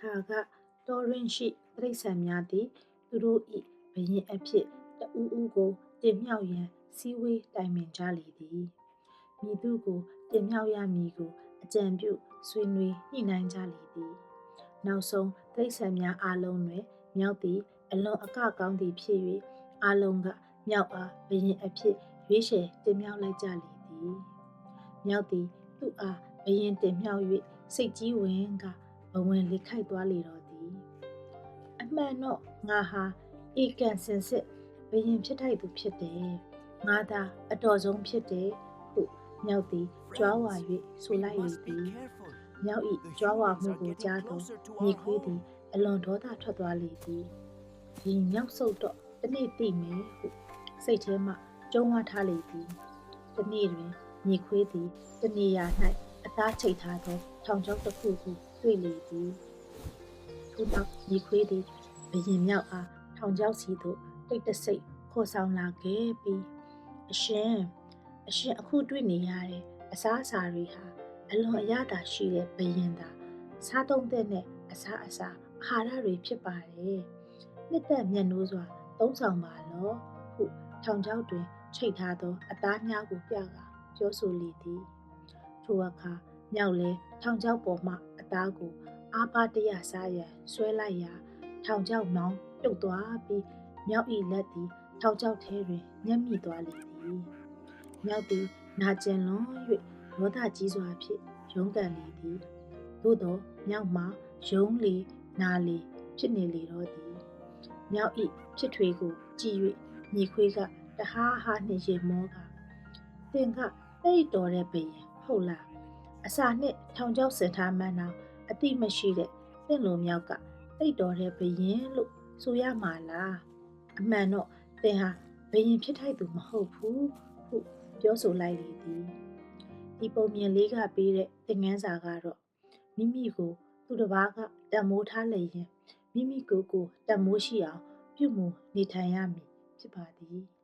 ခါကတောရင်းရှိတိရစ္ဆာန်များသည်သူတို့၏ဘယင်အဖြစ်တဦးဦးကိုတင်မြှောက်ရန်စည်းဝေးတိုင်ပင်ကြလေသည်မည်သူကိုတင်မြှောက်ရမည်ကိုအကြံပြုဆွေးနွေးညှိနှိုင်းကြလေသည်နောက်ဆုံးတိရစ္ဆာန်များအားလုံးတွင်မြောက်သည်အလွန်အကကောင်းသည်ဖြစ်၍အားလုံးကမြောက်အားဘယင်အဖြစ်ရွေးချယ်တင်မြှောက်လိုက်ကြလေသည်မြောက်သည်သူ့အားဘယင်တင်မြှောက်၍စိတ်ကြီးဝင်ကဘဝင်လေခိုက်သွားလေတော့သည်အမှန်တော့ငါဟာဧကန်စင်စစ်ဘယင်ဖြစ်ထိုက်သူဖြစ်တယ်ငါသာအတော်ဆုံးဖြစ်တယ်ဟုမြောက်သည်ကြွားဝါ၍ဆိုလိုက်လေသည်မြောက်၏ကြွားဝါမှုကိုကြားသောမြေခွေးသည်အလွန်ဒေါသထွက်သွားလေသည်ဒီမြောက်ဆုပ်တော့တနေ့သိမယ်ဟုစိတ်ထဲမှကြုံဝါထားလေသည်တနေ့တွင်မြေခွေးသည်တနေရာ၌အသားချိတ်ထားသောထောင်ချောက်တစ်ခုကိုတွေ့လေသည်ထို့နောက်မြေခွေးသည်ဘယင်မြောက်အားထောင်ချောက်စီသို့တိတ်တဆိတ်ခေါ်ဆောင်လာခဲ့ပြီးအရှင်အခုတွေ့နေရတဲ့အစားအစာတွေဟာအလွန်အရသာရှိတဲ့ဘယင်သာစားသုံးတဲ့နဲ့အစားအာဟာရတွေဖြစ်ပါတယ်နှစ်သက်မျက်နှိုးစွာသုံးဆောင်ပါလောဟုထောင်ချောက်တွင်ချိတ်ထားသောအသားများကိုပြကာပြောဆိုလေသည်ထိုအခါမြောက်လဲထောင်ချောက်ပေါ်မှအသားကိုအားပါတရစားရန်ဆွဲလိုက်ရာထောင်ချောက်မောင်းပြုတ်သွားပြီးမြောက်၏လက်သည်ထောင်ချောက်ထဲတွင်ညှက်မိသွားလေသည်မြောက်သည်နာကျင်လွန်၍ဒေါသကြီးစွာဖြင့်ရုန်းကန်လေသည်သို့သောမြောက်မှာရုန်းလေနာလေဖြစ်နေလေတော့သည်မြောက်၏ဖြစ်ထွေးကိုကြည့်၍မြေခွေးကတဟားဟာနှင့်ရင်မောကသင်ကတိတ်တော်တဲ့ဘယင်ဟုတ်လားအစာနှင့်ထောင်ချောက်ဆင်ထားမှန်းတော့အတိမရှိတဲ့သင်လိုမြောက်ကတိတ်တော်တဲ့ဘယင်လို့ဆိုရမှာလားအမှန်တော့သင်ဟာဘယင်ဖြစ်ထိုက်သူမဟုတ်ဘူးဟုပြောဆိုလိုက်လေသည်ဒီပုံမြင်လေးကပေးတဲ့သင်ခန်းစာကတော့မိမိကိုသူတစ်ပါးကတန်မိုးထားလျင်မိမိကိုယ်ကိုတန်မိုးရှိအောင်ပြုမှုနေထိုင်ရမည်ဖြစ်ပါသည်